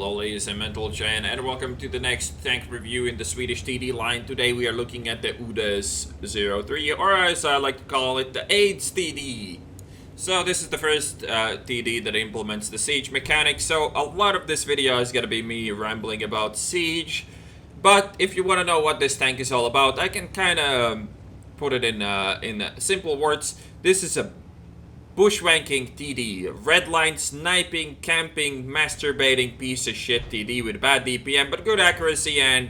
Hello ladies and Mental Chan, and welcome to the next tank review in the Swedish TD line. Today we are looking at the UDES 03, or as I like to call it, the AIDS TD. So this is the first TD that implements the siege mechanic, so a lot of this video is going to be me rambling about siege. But if you want to know what this tank is all about, I can kind of put it in simple words. This is a bushwanking TD, redline sniping, camping, masturbating piece of shit TD with bad DPM, but good accuracy and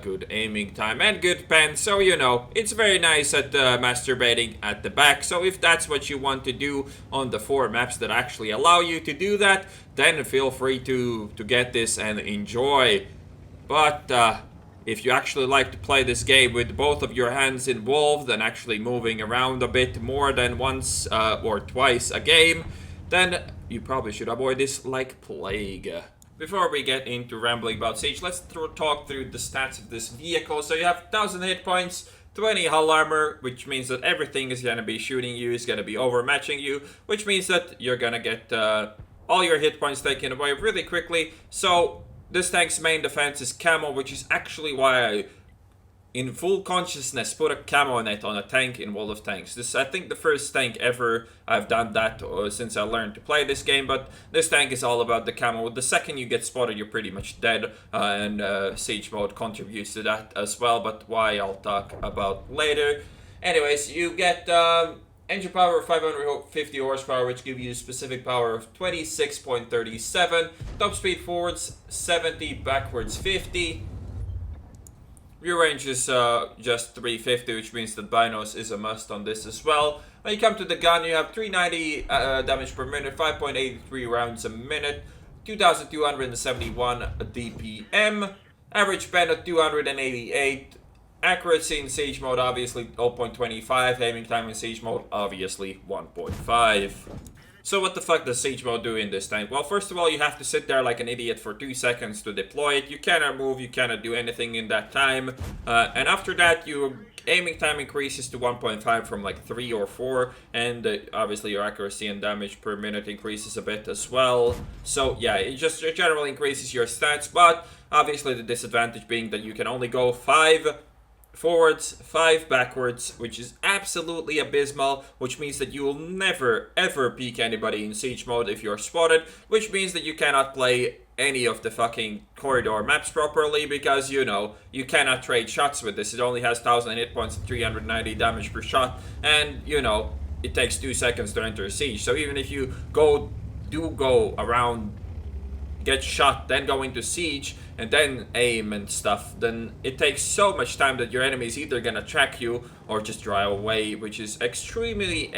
good aiming time and good pen. So you know, it's very nice at masturbating at the back. So if that's what you want to do on the 4 maps that actually allow you to do that, then feel free to get this and enjoy. But if you actually like to play this game with both of your hands involved and actually moving around a bit more than once or twice a game, then you probably should avoid this like plague. Before we get into rambling about Siege, let's talk through the stats of this vehicle. So you have 1000 hit points, 20 hull armor, which means that everything is going to be shooting you, is going to be overmatching you, which means that you're going to get all your hit points taken away really quickly. So this tank's main defense is Camel, which is actually why I, in full consciousness, put a camo net on a tank in World of Tanks. This is, I think, the first tank ever I've done that since I learned to play this game, but this tank is all about the camo. The second you get spotted, you're pretty much dead, and Siege mode contributes to that as well, but why I'll talk about later. Anyways, you get engine power of 550 horsepower, which gives you specific power of 26.37. Top speed forwards 70, backwards 50. Rear range is just 350, which means that binos is a must on this as well. When you come to the gun, you have 390 damage per minute, 5.83 rounds a minute, 2271 DPM, average pen at 288. Accuracy in Siege mode, obviously 0.25. Aiming time in Siege mode, obviously 1.5. So what the fuck does Siege mode do in this tank? Well, first of all, you have to sit there like an idiot for 2 seconds to deploy it. You cannot move, you cannot do anything in that time. And after that, your aiming time increases to 1.5 from like 3 or 4. And obviously your accuracy and damage per minute increases a bit as well. So yeah, it just generally increases your stats. But obviously the disadvantage being that you can only go 5 forwards, 5 backwards, which is absolutely abysmal, which means that you will never ever peek anybody in Siege mode if you're spotted, which means that you cannot play any of the fucking corridor maps properly, because you know, you cannot trade shots with this. It only has 1000 hit points and 390 damage per shot, and you know, it takes 2 seconds to enter a siege. So even if you do go around, get shot, then go into siege, and then aim and stuff, then it takes so much time that your enemy is either gonna track you or just drive away, which is extremely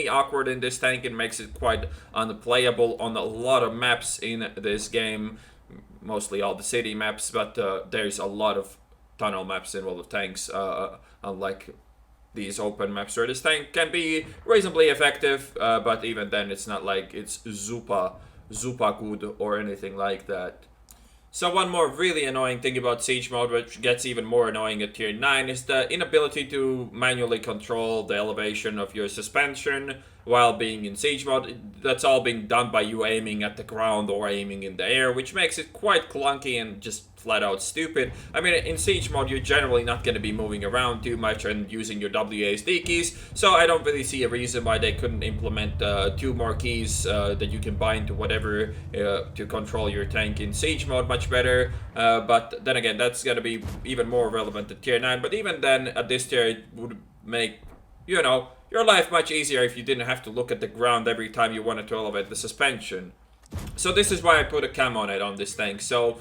awkward in this tank. It makes it quite unplayable on a lot of maps in this game, mostly all the city maps, but there's a lot of tunnel maps in World of Tanks, unlike these open maps where this tank can be reasonably effective, but even then it's not like it's super good or anything like that. So one more really annoying thing about Siege mode, which gets even more annoying at tier 9, is the inability to manually control the elevation of your suspension while being in Siege mode. That's all being done by you aiming at the ground or aiming in the air, which makes it quite clunky and just flat out stupid. I mean, in Siege mode, you're generally not going to be moving around too much and using your WASD keys, so I don't really see a reason why they couldn't implement 2 more keys that you can bind to whatever to control your tank in Siege mode much better. But then again, that's going to be even more relevant at tier 9, but even then, at this tier, it would make, you know, your life much easier if you didn't have to look at the ground every time you wanted to elevate the suspension. So this is why I put a camo net on this tank. So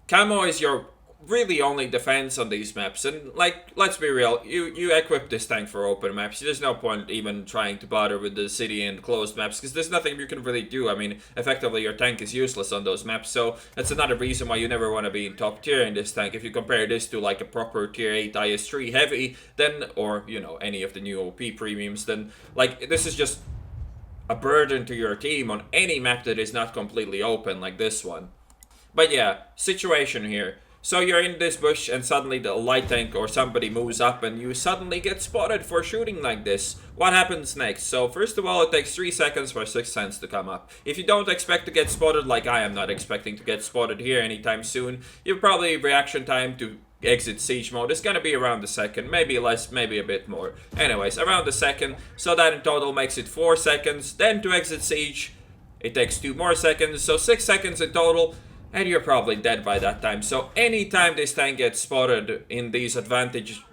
camo is your really only defense on these maps, and like, let's be real, you equip this tank for open maps. There's no point even trying to bother with the city and closed maps, because there's nothing you can really do. I mean, effectively your tank is useless on those maps, so that's another reason why you never want to be in top tier in this tank. If you compare this to like a proper tier 8 IS3 heavy, then, or you know, any of the new OP premiums, then like, this is just a burden to your team on any map that is not completely open like this one. But yeah, situation here. So you're in this bush and suddenly the light tank or somebody moves up and you suddenly get spotted for shooting like this. What happens next? So first of all, it takes 3 seconds for 6th sense to come up. If you don't expect to get spotted, like I am not expecting to get spotted here anytime soon, your probably reaction time to exit siege mode is gonna be around a second, maybe less, maybe a bit more. Anyways, around a second, so that in total makes it 4 seconds. Then to exit siege, it takes 2 more seconds, so 6 seconds in total. And you're probably dead by that time. So anytime this tank gets spotted in these advantageous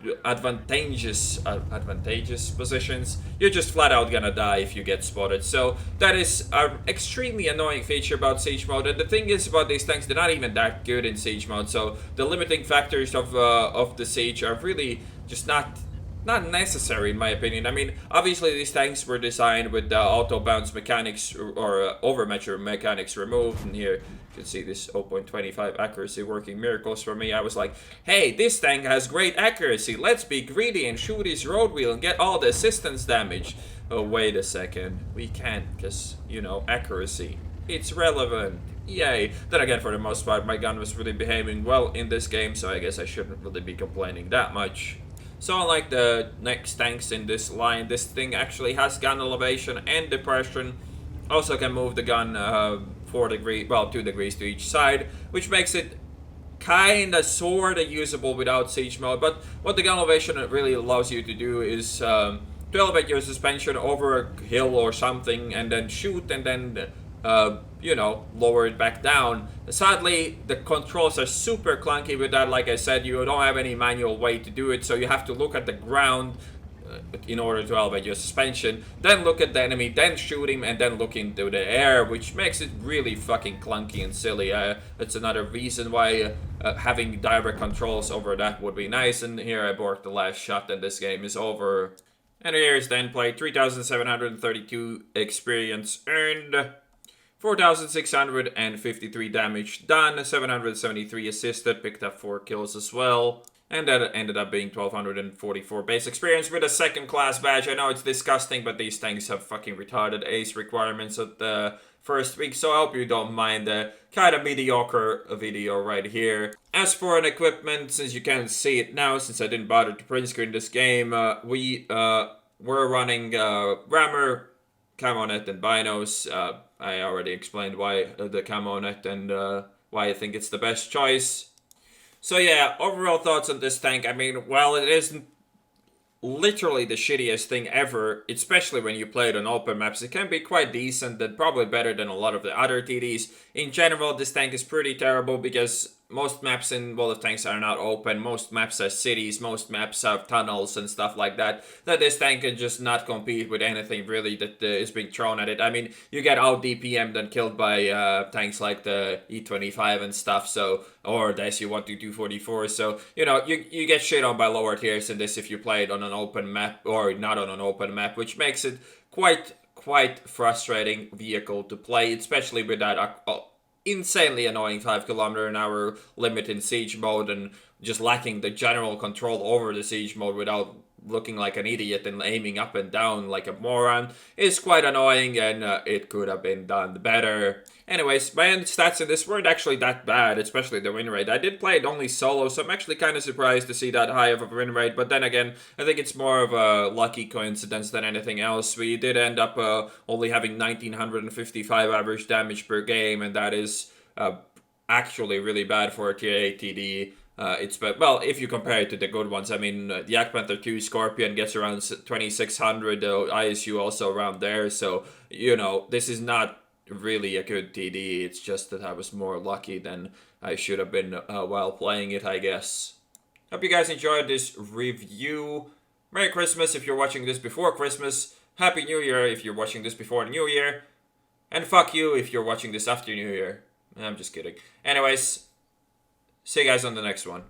positions, you're just flat out gonna die if you get spotted. So that is an extremely annoying feature about siege mode. And the thing is about these tanks, they're not even that good in siege mode. So the limiting factors of the siege are really just not necessary in my opinion. I mean, obviously these tanks were designed with the auto bounce mechanics or overmeasure mechanics removed, and here you can see this 0.25 accuracy working miracles for me. I was like, hey, this tank has great accuracy, let's be greedy and shoot his road wheel and get all the assistance damage. Oh, wait a second, we can't, because, you know, accuracy, it's relevant. Yay. Then again, for the most part, my gun was really behaving well in this game, so I guess I shouldn't really be complaining that much. So unlike the next tanks in this line, this thing actually has gun elevation and depression. Also can move the gun 2 degrees to each side, which makes it kinda sorta usable without siege mode. But what the gun elevation really allows you to do is to elevate your suspension over a hill or something and then shoot and then you know, lower it back down. Sadly, the controls are super clunky with that. Like I said, you don't have any manual way to do it, so you have to look at the ground in order to elevate your suspension, then look at the enemy, then shoot him, and then look into the air, which makes it really fucking clunky and silly. That's another reason why having direct controls over that would be nice. And here I borked the last shot and this game is over. And here's the end play. 3,732 experience earned, 4,653 damage done, 773 assisted, picked up 4 kills as well. And that ended up being 1,244 base experience with a 2nd class badge. I know it's disgusting, but these tanks have fucking retarded ace requirements at the first week, so I hope you don't mind the kind of mediocre video right here. As for an equipment, since you can't see it now, since I didn't bother to print screen this game, we were running Rammer, Camonet, and Binos. I already explained why the Camonet and why I think it's the best choice. So yeah, overall thoughts on this tank. I mean, while it isn't literally the shittiest thing ever, especially when you play it on open maps, it can be quite decent and probably better than a lot of the other TDs. In general, this tank is pretty terrible because most maps in World of Tanks are not open. Most maps are cities, most maps have tunnels and stuff like that. That this tank can just not compete with anything really that is being thrown at it. I mean, you get out DPM'd and killed by tanks like the E25 and stuff, so, or the SU-12-244, so, you know, you get shit on by lower tiers in this if you play it on an open map, or not on an open map, which makes it quite frustrating vehicle to play, especially with that insanely annoying 5 km/h limit in siege mode and just lacking the general control over the siege mode without looking like an idiot and aiming up and down like a moron is quite annoying, and it could have been done better. Anyways, my end stats in this weren't actually that bad, especially the win rate. I did play it only solo, so I'm actually kind of surprised to see that high of a win rate, but then again, I think it's more of a lucky coincidence than anything else. We did end up only having 1,955 average damage per game, and that is actually really bad for a tier 8 TD. Well, if you compare it to the good ones, I mean, the Yak Panther 2 Scorpion gets around 2,600, ISU also around there, so, you know, this is not really a good TD, it's just that I was more lucky than I should have been while playing it, I guess. Hope you guys enjoyed this review. Merry Christmas if you're watching this before Christmas, Happy New Year if you're watching this before New Year, and fuck you if you're watching this after New Year. I'm just kidding. Anyways, see you guys on the next one.